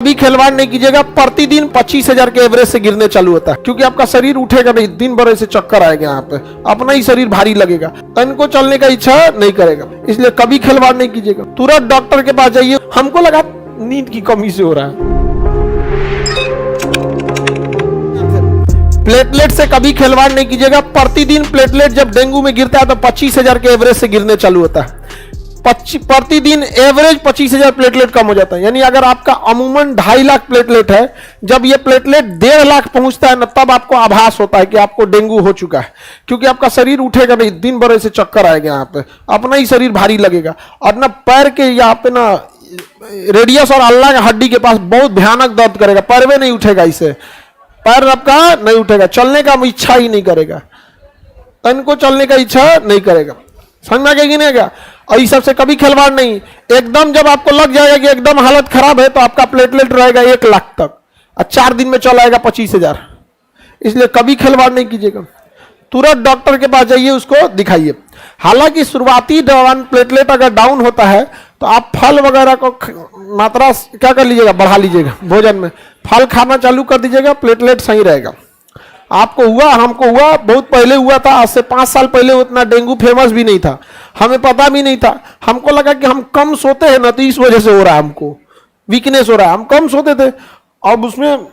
भी खिलवाड़ नहीं कीजिएगा। प्रतिदिन 25,000 के एवरेज से गिरने चालू होता है, क्योंकि आपका शरीर उठेगा नहीं, दिन भर ऐसे चक्कर आएगा, यहाँ पे अपना ही शरीर भारी लगेगा, तन को चलने का इच्छा नहीं करेगा। इसलिए कभी खिलवाड़ नहीं कीजिएगा, तुरंत डॉक्टर के पास जाइए। हमको लगा नींद की कमी से हो रहा है। प्लेटलेट से कभी खिलवाड़ नहीं कीजिएगा। प्रतिदिन प्लेटलेट जब डेंगू में गिरता है तो 25,000 के एवरेज से गिरने चालू होता है। प्रतिदिन एवरेज 25,000 प्लेटलेट कम हो जाता है। यानी अगर आपका अमूमन 2.5 लाख प्लेटलेट है, जब ये प्लेटलेट 1.5 लाख पहुंचता है ना, तब आपको आभास होता है कि आपको डेंगू हो चुका है, क्योंकि आपका शरीर उठेगा नहीं, दिन भर ऐसे चक्कर आएगा, यहाँ पे अपना ही शरीर भारी लगेगा, और ना पैर के यहाँ पे ना रेडियस और अल्लाह की हड्डी के पास बहुत भयानक दर्द करेगा। पैर में नहीं उठेगा, इसे पैर आपका नहीं उठेगा, चलने का इच्छा ही नहीं करेगा, तन को चलने का इच्छा नहीं करेगा। समझ में आ गया कि नहीं गया? और इस सबसे कभी खिलवाड़ नहीं। एकदम जब आपको लग जाएगा कि एकदम हालत खराब है, तो आपका प्लेटलेट रहेगा 1 लाख तक, और 4 दिन में चला आएगा 25,000। इसलिए कभी खिलवाड़ नहीं कीजिएगा, तुरंत डॉक्टर के पास जाइए, उसको दिखाइए। हालांकि शुरुआती दौरान प्लेटलेट अगर डाउन होता है तो आप फल वगैरह को मात्रा क्या कर लीजिएगा, बढ़ा लीजिएगा। भोजन में फल खाना चालू कर दीजिएगा, प्लेटलेट सही रहेगा। आपको हुआ, हमको हुआ, बहुत पहले हुआ था, आज से 5 साल पहले उतना डेंगू फेमस भी नहीं था, हमें पता भी नहीं था। हमको लगा कि हम कम सोते हैं ना, तो इस वजह से हो रहा है, हमको वीकनेस हो रहा है, हम कम सोते थे। अब उसमें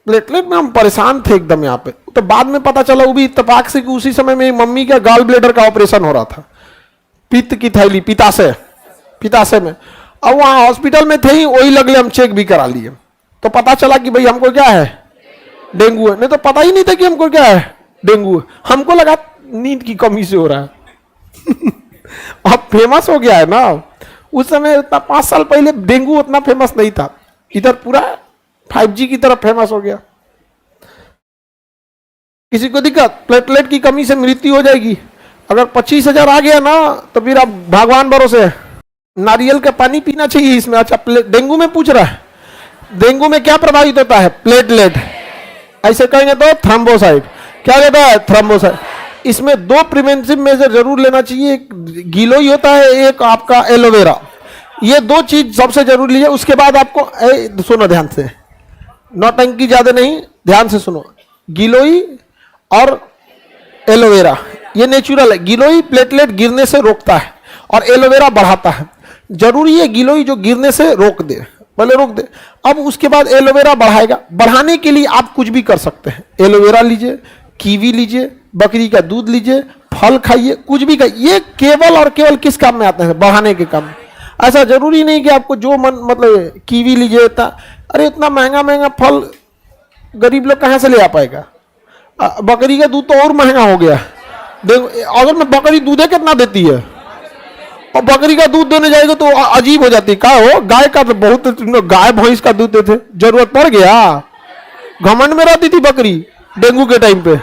प्लेटलेट में हम परेशान थे एकदम यहाँ पे। तो बाद में पता चला, वो भी इत्तेफाक से, कि उसी समय मेरी मम्मी का गॉल ब्लेडर का ऑपरेशन हो रहा था, पित्त की थैली, पिताशय में। अब वहाँ हॉस्पिटल में थे ही, वही लगले हम चेक भी करा लिए, तो पता चला कि भाई हमको क्या है, डेंगू है। नहीं तो पता ही नहीं था कि हमको क्या है, डेंगू है। हमको लगा नींद की कमी से हो रहा है। अब फेमस हो गया है ना, उस समय 5 साल पहले डेंगू उतना फेमस नहीं था, इधर पूरा 5G की तरफ फेमस हो गया। किसी को दिक्कत, प्लेटलेट की कमी से मृत्यु हो जाएगी। अगर 25,000 आ गया ना, तो फिर आप भगवान भरोसे है। नारियल का पानी पीना चाहिए इसमें। अच्छा, डेंगू में पूछ रहा है, डेंगू में क्या प्रभावित होता है, प्लेटलेट। ऐसे कहेंगे तो थ्रोम्बोसाइट। क्या रहता है, थ्रोम्बोसाइट। इसमें 2 प्रिवेंटिव मेजर जरूर लेना चाहिए, एक गिलोई होता है, एक आपका एलोवेरा। ये 2 चीज सबसे जरूरी लीजिए। उसके बाद आपको सुनो ध्यान से, नौटंकी ज्यादा नहीं, ध्यान से सुनो। गिलोई और एलोवेरा ये नेचुरल है। गिलोई प्लेटलेट गिरने से रोकता है और एलोवेरा बढ़ाता है। जरूरी है गिलोई जो गिरने से रोक दे, पहले रोक दे, अब उसके बाद एलोवेरा बढ़ाएगा। बढ़ाने के लिए आप कुछ भी कर सकते हैं। एलोवेरा लीजिए, कीवी लीजिए, बकरी का दूध लीजिए, फल खाइए, कुछ भी खाइए। ये केवल और केवल किस काम में आते हैं, बढ़ाने के काम। ऐसा जरूरी नहीं कि आपको जो मन, मतलब कीवी लीजिए, अरे इतना महंगा महंगा फल गरीब लोग कहाँ से ले आ पाएगा। बकरी का दूध तो और महंगा हो गया। अगर मैं बकरी दूधे कितना देती है, और बकरी का दूध देने जाएगा तो अजीब हो जाती है। क्या हो, गाय का तो बहुत, गाय भैंस का दूध देते, जरूरत पड़ गया। घमंड में रहती थी बकरी डेंगू के टाइम पे।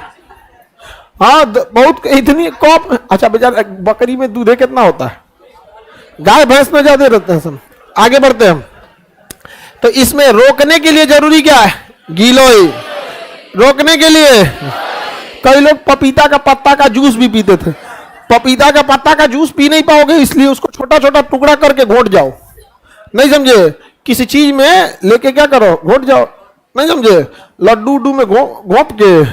हाँ, बहुत इतनी कॉप। अच्छा बेचारा, बकरी में दूध कितना होता है, गाय भैंस में ज्यादा रहते हैं सब। आगे बढ़ते हैं हम। तो इसमें रोकने के लिए जरूरी क्या है, गिलोई। रोकने के लिए कई लोग पपीता का पत्ता का जूस भी पीते थे। पपीता का पत्ता का जूस पी नहीं पाओगे, इसलिए उसको छोटा छोटा टुकड़ा करके घोट जाओ। नहीं समझे, किसी चीज में लेके क्या करो, घोट जाओ। नहीं समझे, लड्डू उड्डू में घोट के,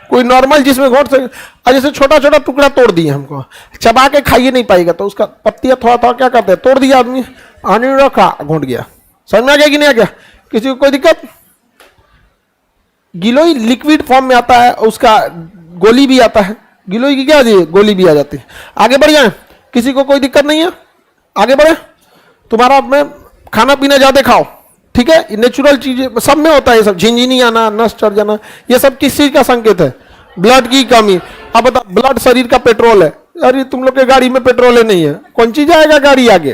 कोई नॉर्मल जिसमें घोट सके। जैसे छोटा छोटा टुकड़ा तोड़ दिए, हमको चबा के खाइए नहीं पाएगा, तो उसका पत्तियां थोड़ा थोड़ा क्या करते हैं, तोड़ दिया आदमी, आने रखा, घोट गया। समझ में आ गया कि नहीं आ गया? किसी को कोई दिक्कत? गिलोई लिक्विड फॉर्म में आता है, उसका गोली भी आता है। गिलोई की क्या है, गोली भी आ जाती है। आगे बढ़ जाए, किसी को कोई दिक्कत नहीं है? आगे बढ़े। तुम्हारा में खाना पीना ज्यादा खाओ, ठीक है, नेचुरल चीजें सब में होता है। ये सब झिंझिनी आना, नस चढ़ जाना, ये सब किस चीज का संकेत है, ब्लड की कमी। अब बताओ, ब्लड शरीर का पेट्रोल है। अरे तुम लोग के गाड़ी में पेट्रोल नहीं है, कौन चीज आएगा गाड़ी आगे।